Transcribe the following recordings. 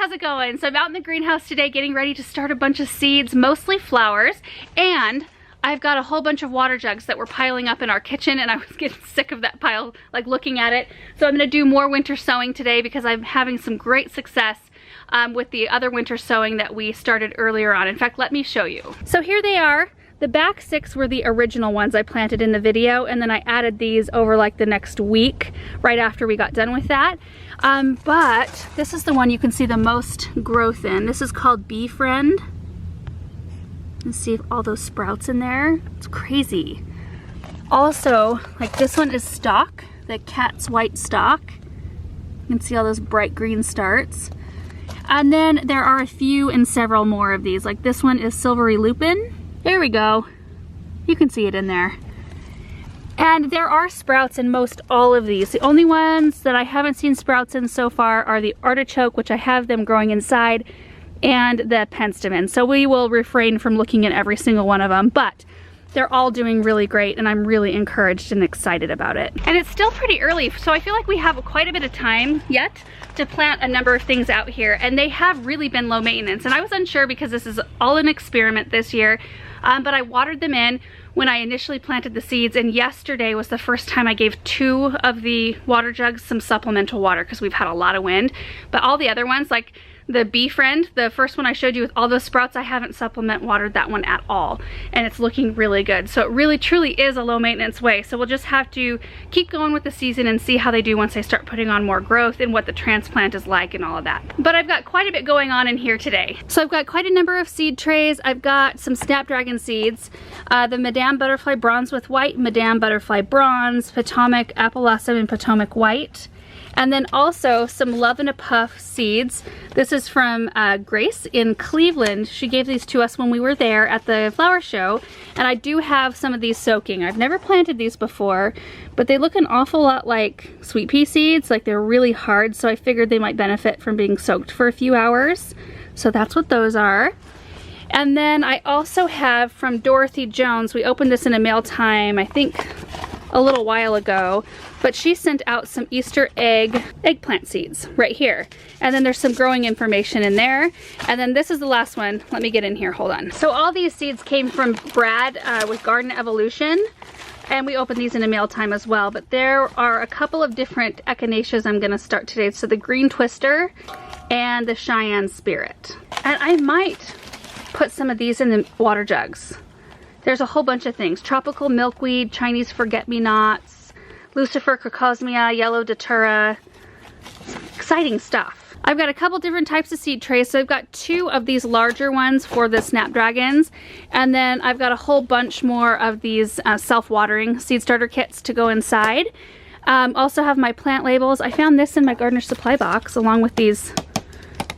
how's it going? So I'm out in the greenhouse today getting ready to start a bunch of seeds, mostly flowers, and I've got a whole bunch of water jugs that were piling up in our kitchen, and I was getting sick of that pile, like looking at it. So I'm gonna do more winter sowing today because I'm having some great success with the other winter sowing that we started earlier on. In fact, let me show you. So here they are. The back 6 were the original ones I planted in the video, and then I added these over like the next week right after we got done with that. But this is the one you can see the most growth in. This is called Bee Friend. Let's see if all those sprouts in there. It's crazy. Also, like this one is stock, the Cat's White stock. You can see all those bright green starts. And then there are a few and several more of these. Like this one is Silvery Lupin. There we go. You can see it in there. And there are sprouts in most all of these. The only ones that I haven't seen sprouts in so far are the artichoke, which I have them growing inside, and the penstemon. So we will refrain from looking at every single one of them, but they're all doing really great, and I'm really encouraged and excited about it. And it's still pretty early, so I feel like we have quite a bit of time yet to plant a number of things out here, and they have really been low maintenance. And I was unsure because this is all an experiment this year, but I watered them in when I initially planted the seeds, and yesterday was the first time I gave 2 of the water jugs some supplemental water because we've had a lot of wind. But all the other ones, like the Bee Friend, the first one I showed you with all those sprouts, I haven't supplement watered that one at all, and it's looking really good. So it really truly is a low maintenance way. So we'll just have to keep going with the season and see how they do once they start putting on more growth and what the transplant is like and all of that. But I've got quite a bit going on in here today. So I've got quite a number of seed trays. I've got some Snapdragon seeds, the Madame Butterfly Bronze with White, Madame Butterfly Bronze, Potomac Apple Blossom, and Potomac White. And then also some Love in a Puff seeds. This is from Grace in Cleveland. She gave these to us when we were there at the flower show. And I do have some of these soaking. I've never planted these before, but they look an awful lot like sweet pea seeds. Like they're really hard, so I figured they might benefit from being soaked for a few hours. So that's what those are. And then I also have from Dorothy Jones. We opened this in a mail time, I think a little while ago, but she sent out some Easter eggplant seeds right here. And then there's some growing information in there. And then this is the last one. Let me get in here, hold on. So all these seeds came from Brad with Garden Evolution, and we opened these in a mail time as well. But there are a couple of different echinaceas I'm gonna start today. So the Green Twister and the Cheyenne Spirit. And I might put some of these in the water jugs. There's a whole bunch of things. Tropical milkweed, Chinese forget-me-nots, Lucifer crocosmia, yellow datura. Exciting stuff. I've got a couple different types of seed trays. So I've got 2 of these larger ones for the Snapdragons, and then I've got a whole bunch more of these self-watering seed starter kits to go inside. Also have my plant labels. I found this in my gardener supply box along with these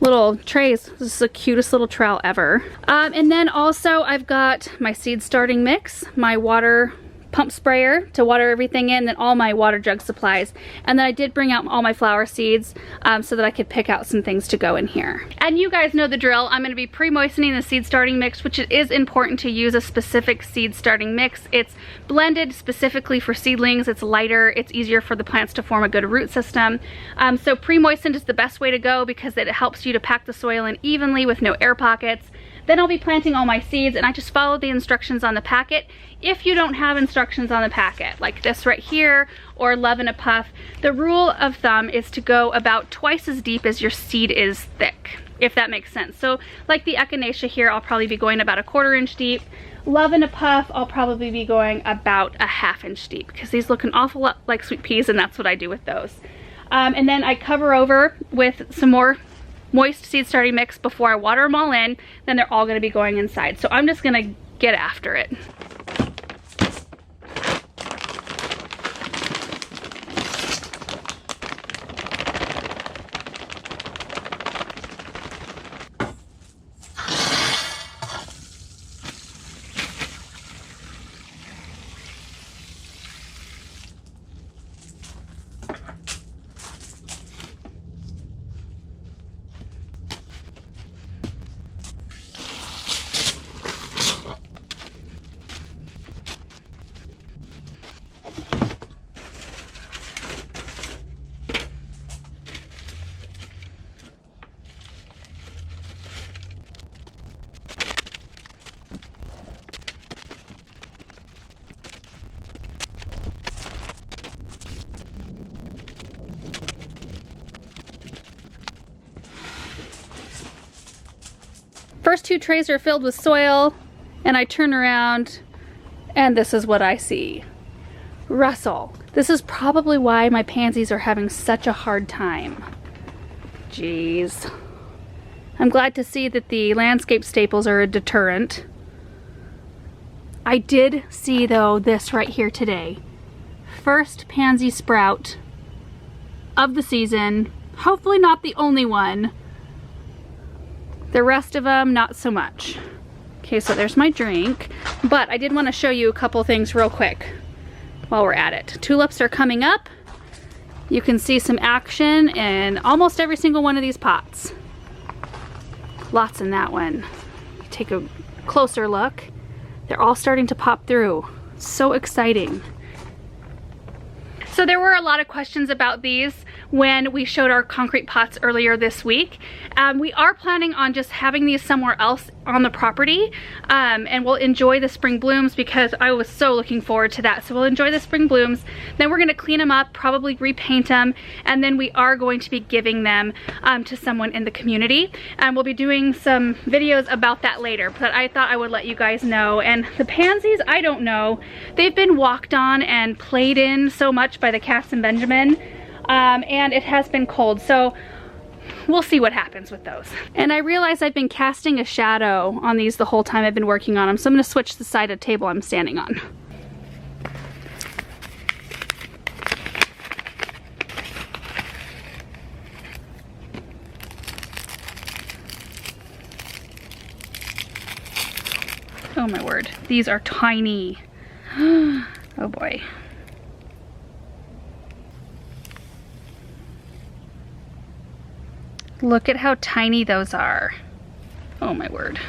little trays. This is the cutest little trowel ever. And then also I've got my seed starting mix, my water pump sprayer to water everything in, then all my water jug supplies. And then I did bring out all my flower seeds so that I could pick out some things to go in here. And you guys know the drill. I'm gonna be pre-moistening the seed starting mix, which it is important to use a specific seed starting mix. It's blended specifically for seedlings. It's lighter, it's easier for the plants to form a good root system. So pre-moistened is the best way to go because it helps you to pack the soil in evenly with no air pockets. Then I'll be planting all my seeds, and I just follow the instructions on the packet. If you don't have instructions on the packet, like this right here, or Love in a Puff, the rule of thumb is to go about twice as deep as your seed is thick, if that makes sense. So like the echinacea here, I'll probably be going about 1/4 inch deep. Love in a Puff, I'll probably be going about 1/2 inch deep because these look an awful lot like sweet peas, and that's what I do with those. And then I cover over with some more moist seed starting mix before I water them all in. Then they're all going to be going inside. So I'm just going to get after it. First two trays are filled with soil, and I turn around, and this is what I see. Russell. This is probably why my pansies are having such a hard time. Jeez. I'm glad to see that the landscape staples are a deterrent. I did see, though, this right here today. First pansy sprout of the season. Hopefully not the only one. The rest of them, not so much. Okay, so there's my drink. But I did want to show you a couple things real quick while we're at it. Tulips are coming up. You can see some action in almost every single one of these pots. Lots in that one. Take a closer look. They're all starting to pop through. So exciting. So there were a lot of questions about these when we showed our concrete pots earlier this week. We are planning on just having these somewhere else on the property, and we'll enjoy the spring blooms because I was so looking forward to that. So we'll enjoy the spring blooms, then we're gonna clean them up, probably repaint them, and then we are going to be giving them to someone in the community. And we'll be doing some videos about that later, but I thought I would let you guys know. And the pansies, I don't know. They've been walked on and played in so much by the cats and Benjamin. And it has been cold, so we'll see what happens with those. And I realize I've been casting a shadow on these the whole time I've been working on them, so I'm going to switch the side of the table I'm standing on. Oh my word, these are tiny. Oh boy. Look at how tiny those are. Oh my word.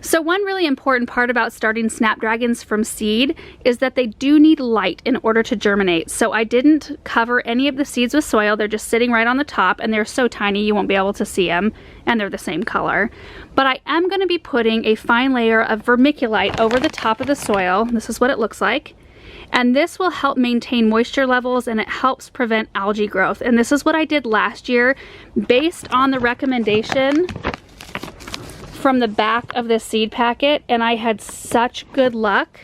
So one really important part about starting Snapdragons from seed is that they do need light in order to germinate. So I didn't cover any of the seeds with soil. They're just sitting right on the top, and they're so tiny you won't be able to see them, and they're the same color. But I am going to be putting a fine layer of vermiculite over the top of the soil. This is what it looks like. And this will help maintain moisture levels, and it helps prevent algae growth. And this is what I did last year based on the recommendation from the back of this seed packet, and I had such good luck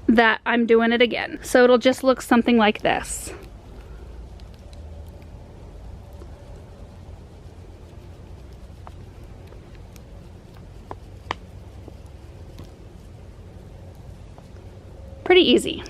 that I'm doing it again. So it'll just look something like this. Pretty easy.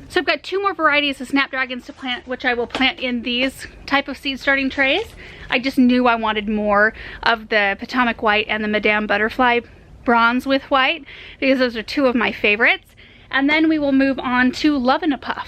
So I've got two more varieties of Snapdragons to plant, which I will plant in these type of seed starting trays. I just knew I wanted more of the Potomac White and the Madame Butterfly Bronze with White, because those are two of my favorites. And then we will move on to Love in a Puff.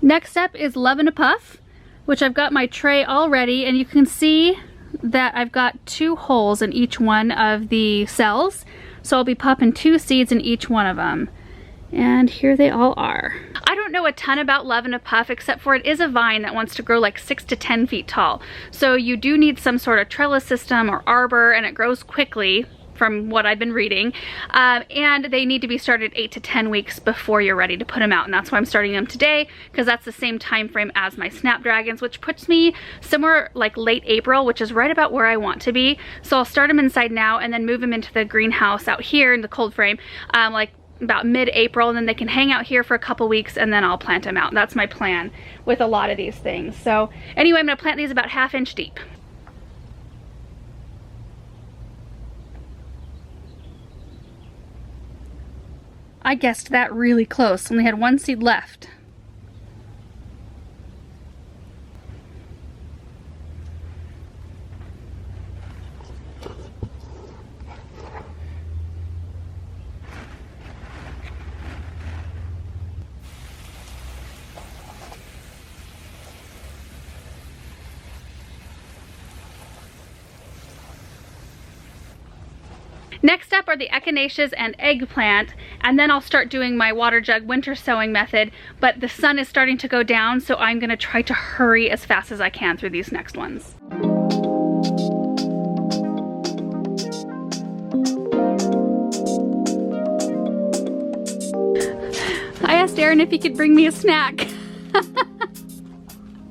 Next up is Love in a Puff, which I've got my tray all ready, and you can see that I've got 2 holes in each one of the cells. So I'll be popping 2 seeds in each one of them. And here they all are. I don't know a ton about Love in a Puff, except for it is a vine that wants to grow like 6 to 10 feet tall. So you do need some sort of trellis system or arbor, and it grows quickly from what I've been reading, and they need to be started 8 to 10 weeks before you're ready to put them out, and that's why I'm starting them today, because that's the same time frame as my Snapdragons, which puts me somewhere like late April, which is right about where I want to be. So I'll start them inside now and then move them into the greenhouse out here in the cold frame like about mid-April, and then they can hang out here for a couple weeks, and then I'll plant them out. That's my plan with a lot of these things. So anyway, I'm going to plant these about 1/2 inch deep. I guessed that really close. Only had 1 seed left. Next up are the echinaceas and eggplant, and then I'll start doing my water jug winter sowing method, but the sun is starting to go down, so I'm gonna try to hurry as fast as I can through these next ones. I asked Aaron if he could bring me a snack. A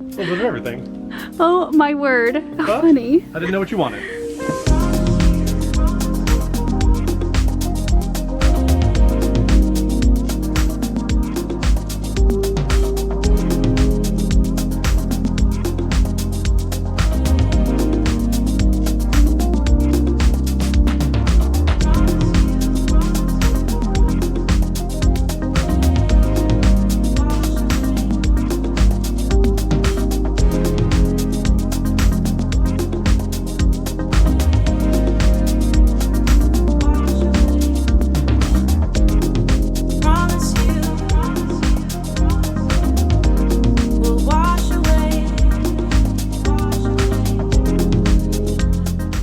little bit of everything. Oh my word, Huh? funny. I didn't know what you wanted.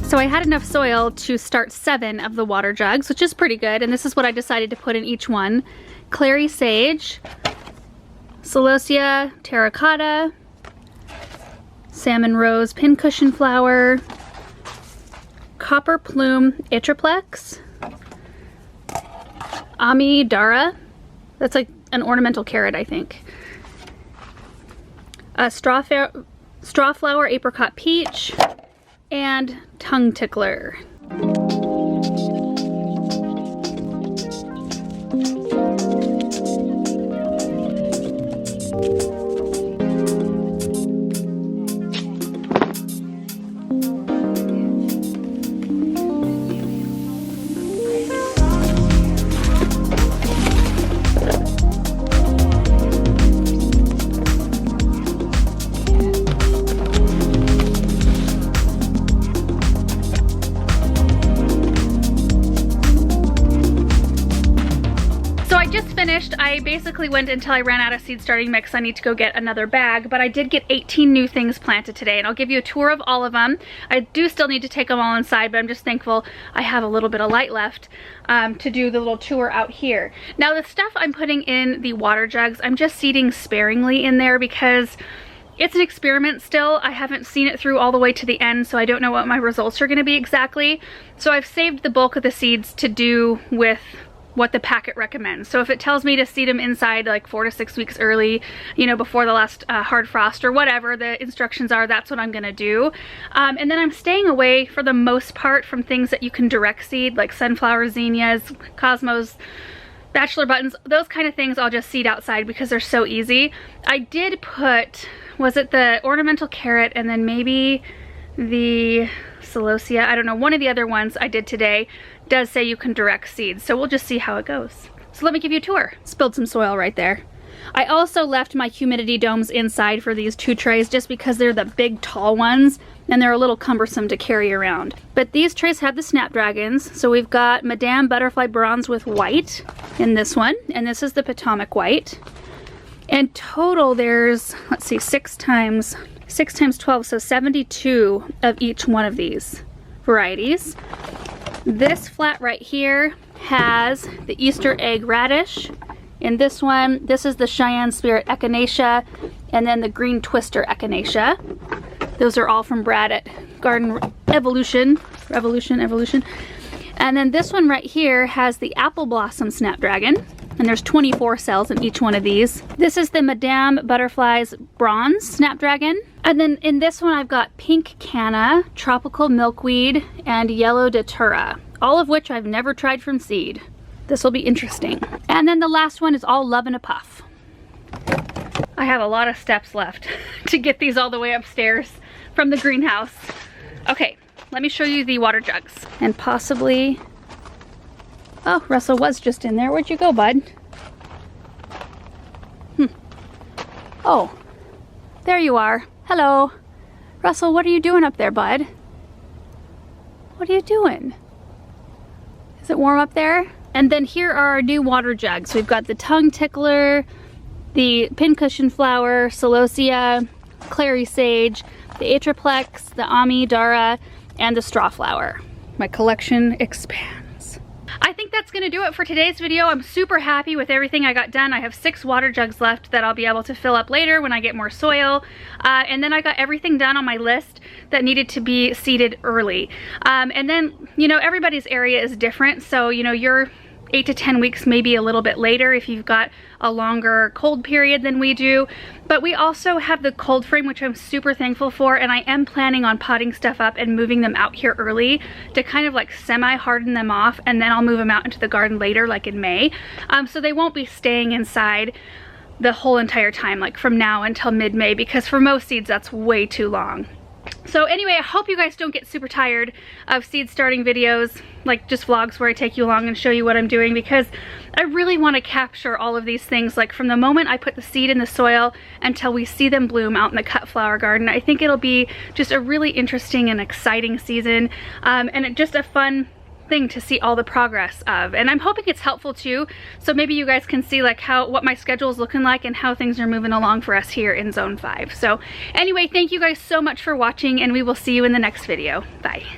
So I had enough soil to start 7 of the water jugs, which is pretty good, and this is what I decided to put in each one. Clary sage, celosia terracotta, salmon rose pincushion flower, copper plume itriplex, amidara, that's like an ornamental carrot, I think, straw flower apricot peach, and tongue tickler. I basically went until I ran out of seed starting mix. I need to go get another bag, but I did get 18 new things planted today, and I'll give you a tour of all of them. I do still need to take them all inside, but I'm just thankful I have a little bit of light left to do the little tour out here. Now the stuff I'm putting in the water jugs, I'm just seeding sparingly in there because it's an experiment still. I haven't seen it through all the way to the end, so I don't know what my results are going to be exactly. So I've saved the bulk of the seeds to do with what the packet recommends. So if it tells me to seed them inside like 4 to 6 weeks early, you know, before the last hard frost or whatever the instructions are, that's what I'm gonna do. And then I'm staying away for the most part from things that you can direct seed, like sunflower zinnias, cosmos, bachelor buttons, those kind of things I'll just seed outside because they're so easy. I did put, was it the ornamental carrot and then maybe the celosia, I don't know, one of the other ones I did today does say you can direct seeds, so we'll just see how it goes. So let me give you a tour. Spilled some soil right there. I also left my humidity domes inside for these 2 trays just because they're the big tall ones and they're a little cumbersome to carry around. But these trays have the Snapdragons, so we've got Madame Butterfly Bronze with white in this one, and this is the Potomac white. In total there's, let's see, 6 times 12, so 72 of each one of these varieties. This flat right here has the Easter egg radish. In this one, this is the Cheyenne Spirit echinacea, and then the green twister echinacea. Those are all from Brad at Garden Revolution. And then this one right here has the apple blossom snapdragon, and there's 24 cells in each one of these. This is the Madame Butterfly's bronze snapdragon. And then in this one I've got pink canna, tropical milkweed, and yellow datura, all of which I've never tried from seed. This will be interesting. And then the last one is all Love in a Puff. I have a lot of steps left to get these all the way upstairs from the greenhouse. Okay, let me show you the water jugs. And possibly, oh, Russell was just in there. Where'd you go, bud? Oh, there you are. Hello. Russell, what are you doing up there, bud? What are you doing? Is it warm up there? And then here are our new water jugs. We've got the tongue tickler, the pincushion flower, celosia, clary sage, the atriplex, the amidara, and the straw flower. My collection expands. that's gonna do it for today's video. I'm super happy with everything I got done. I have 6 water jugs left that I'll be able to fill up later when I get more soil. And then I got everything done on my list that needed to be seeded early. And then, you know, everybody's area is different. So, you know, you're 8 to 10 weeks, maybe a little bit later if you've got a longer cold period than we do. But we also have the cold frame, which I'm super thankful for, and I am planning on potting stuff up and moving them out here early to kind of like semi-harden them off, and then I'll move them out into the garden later, like in May. So they won't be staying inside the whole entire time, like from now until mid-May, because for most seeds that's way too long. So anyway, I hope you guys don't get super tired of seed starting videos, like just vlogs where I take you along and show you what I'm doing, because I really want to capture all of these things, like from the moment I put the seed in the soil until we see them bloom out in the cut flower garden. I think it'll be just a really interesting and exciting season, and just a fun thing to see all the progress of, and I'm hoping it's helpful too, so maybe you guys can see like what my schedule is looking like and how things are moving along for us here in Zone 5. So anyway, thank you guys so much for watching, and we will see you in the next video. Bye.